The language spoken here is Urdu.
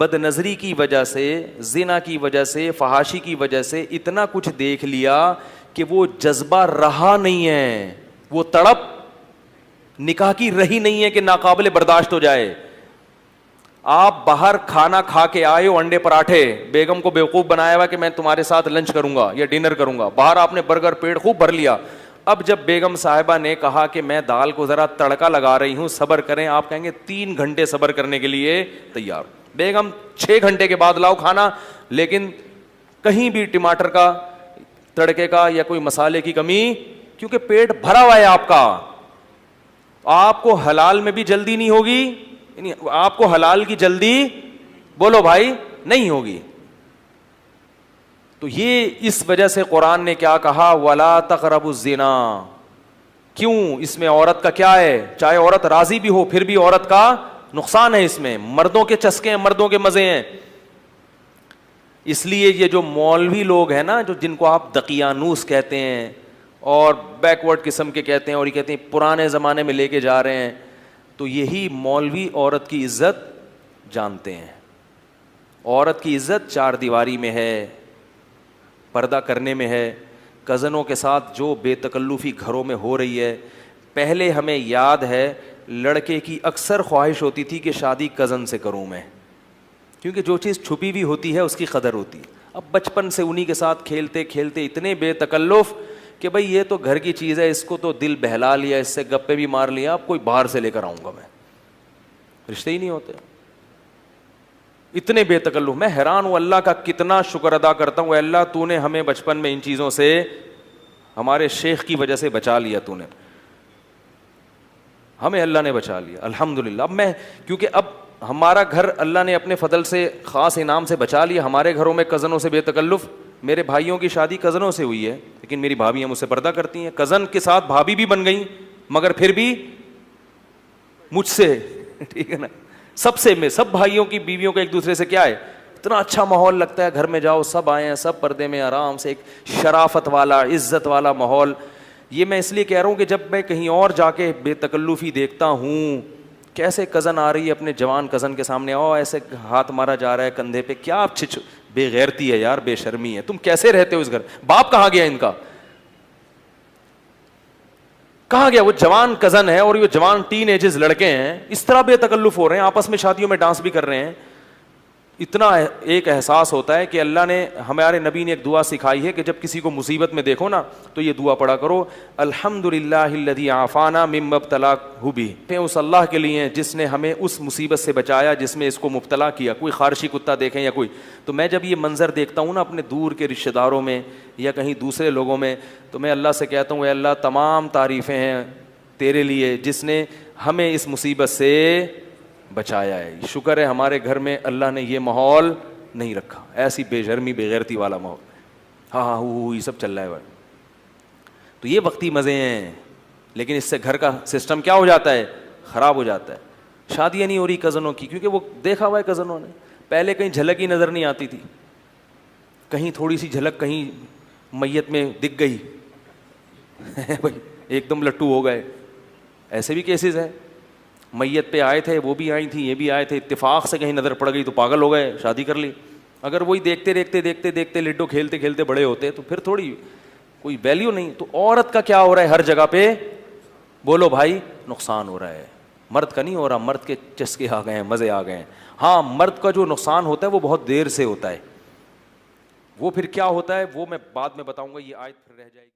بد نظری کی وجہ سے, زنا کی وجہ سے, فحاشی کی وجہ سے اتنا کچھ دیکھ لیا کہ وہ جذبہ رہا نہیں ہے, وہ تڑپ نکاح کی رہی نہیں ہے کہ ناقابل برداشت ہو جائے. آپ باہر کھانا کھا کے آئے ہو, انڈے پراٹھے, بیگم کو بیوقوف بنایا ہوا کہ میں تمہارے ساتھ لنچ کروں گا یا ڈنر کروں گا, باہر آپ نے برگر پیٹ خوب بھر لیا. اب جب بیگم صاحبہ نے کہا کہ میں دال کو ذرا تڑکا لگا رہی ہوں, صبر کریں, آپ کہیں گے 3 گھنٹے صبر کرنے کے لیے تیار. بیگم 6 گھنٹے کے بعد لاؤ کھانا, لیکن کہیں بھی ٹماٹر کا, تڑکے کا یا کوئی مسالے کی کمی, کیونکہ پیٹ بھرا ہوا ہے آپ کا. آپ کو حلال میں بھی جلدی نہیں ہوگی, آپ کو حلال کی جلدی بولو بھائی نہیں ہوگی. تو یہ اس وجہ سے قرآن نے کیا کہا, وَلَا تَقْرَبُوا الزِّنَا. کیوں؟ اس میں عورت کا کیا ہے, چاہے عورت راضی بھی ہو پھر بھی عورت کا نقصان ہے اس میں, مردوں کے چسکے ہیں, مردوں کے مزے ہیں. اس لیے یہ جو مولوی لوگ ہیں نا, جو جن کو آپ دقیانوس کہتے ہیں اور بیکورڈ قسم کے کہتے ہیں, اور یہ کہتے ہیں پرانے زمانے میں لے کے جا رہے ہیں, تو یہی مولوی عورت کی عزت جانتے ہیں. عورت کی عزت 4 دیواری میں ہے, پردہ کرنے میں ہے. کزنوں کے ساتھ جو بے تکلفی گھروں میں ہو رہی ہے, پہلے ہمیں یاد ہے لڑکے کی اکثر خواہش ہوتی تھی کہ شادی کزن سے کروں میں, کیونکہ جو چیز چھپی ہوئی ہوتی ہے اس کی قدر ہوتی ہے. اب بچپن سے انہی کے ساتھ کھیلتے کھیلتے اتنے بے تکلف کہ بھائی یہ تو گھر کی چیز ہے, اس کو تو دل بہلا لیا, اس سے گپے بھی مار لیا, اب کوئی باہر سے لے کر آؤں گا میں, رشتے ہی نہیں ہوتے. اتنے بے تکلف. میں حیران ہوں, اللہ کا کتنا شکر ادا کرتا ہوں, اے اللہ تو نے ہمیں بچپن میں ان چیزوں سے, ہمارے شیخ کی وجہ سے بچا لیا, تو نے ہمیں, اللہ نے بچا لیا الحمدللہ. اب میں, کیونکہ اب ہمارا گھر اللہ نے اپنے فضل سے خاص انعام سے بچا لیا. ہمارے گھروں میں کزنوں سے بے تکلف, میرے بھائیوں کی شادی کزنوں سے ہوئی ہے, لیکن میری بھابیاں مجھ سے پردہ کرتی ہیں. کزن کے ساتھ بھابی بھی بن گئی, مگر پھر بھی مجھ سے, ٹھیک ہے نا, سب سے, میں سب بھائیوں کی بیویوں کا ایک دوسرے سے کیا ہے, اتنا اچھا ماحول لگتا ہے گھر میں جاؤ, سب آئے ہیں, سب پردے میں آرام سے, ایک شرافت والا, عزت والا ماحول. یہ میں اس لیے کہہ رہا ہوں کہ جب میں کہیں اور جا کے بے تکلفی دیکھتا ہوں, کیسے کزن آ رہی ہے اپنے جوان کزن کے سامنے, او ایسے ہاتھ مارا جا رہا ہے کندھے پہ, کیا آپ بے غیرتی ہے یار, بے شرمی ہے, تم کیسے رہتے ہو اس گھر, باپ کہاں گیا ان کا, کہاں گیا؟ وہ جوان کزن ہے اور یہ جوان ٹین ایجز لڑکے ہیں, اس طرح بے تکلف ہو رہے ہیں, آپس میں شادیوں میں ڈانس بھی کر رہے ہیں. اتنا ایک احساس ہوتا ہے کہ اللہ نے, ہمارے نبی نے ایک دعا سکھائی ہے کہ جب کسی کو مصیبت میں دیکھو نا تو یہ دعا پڑھا کرو, الحمدللہ الذی عافانا مما ابتلاہ بہ. اس اللہ کے لیے جس نے ہمیں اس مصیبت سے بچایا جس میں اس کو مبتلا کیا. کوئی خارشی کتا دیکھیں یا کوئی, تو میں جب یہ منظر دیکھتا ہوں نا اپنے دور کے رشتہ داروں میں یا کہیں دوسرے لوگوں میں, تو میں اللہ سے کہتا ہوں, اے اللہ تمام تعریفیں ہیں تیرے لیے جس نے ہمیں اس مصیبت سے بچایا ہے. شکر ہے ہمارے گھر میں اللہ نے یہ ماحول نہیں رکھا, ایسی بے شرمی بے غیرتی والا ماحول, ہاں یہ سب چل رہا ہے. تو یہ وقتی مزے ہیں, لیکن اس سے گھر کا سسٹم کیا ہو جاتا ہے, خراب ہو جاتا ہے. شادیاں نہیں ہو رہی کزنوں کی, کیونکہ وہ دیکھا ہوا ہے کزنوں نے, پہلے کہیں جھلک ہی نظر نہیں آتی تھی, کہیں تھوڑی سی جھلک کہیں میت میں دکھ گئی بھائی ایک دم لٹو ہو گئے. ایسے بھی کیسز ہیں, میت پہ آئے تھے, وہ بھی آئی تھی, یہ بھی آئے تھے, اتفاق سے کہیں نظر پڑ گئی تو پاگل ہو گئے, شادی کر لی. اگر وہی دیکھتے دیکھتے دیکھتے دیکھتے لڈو کھیلتے کھیلتے بڑے ہوتے تو پھر تھوڑی کوئی ویلیو نہیں. تو عورت کا کیا ہو رہا ہے ہر جگہ پہ, بولو بھائی نقصان ہو رہا ہے. مرد کا نہیں ہو رہا, مرد کے چسکے آ گئے ہیں, مزے آ گئے ہیں. ہاں مرد کا جو نقصان ہوتا ہے وہ بہت دیر سے ہوتا ہے, وہ پھر کیا ہوتا ہے وہ میں بعد میں بتاؤں گا, یہ آیت پھر رہ جائے گی.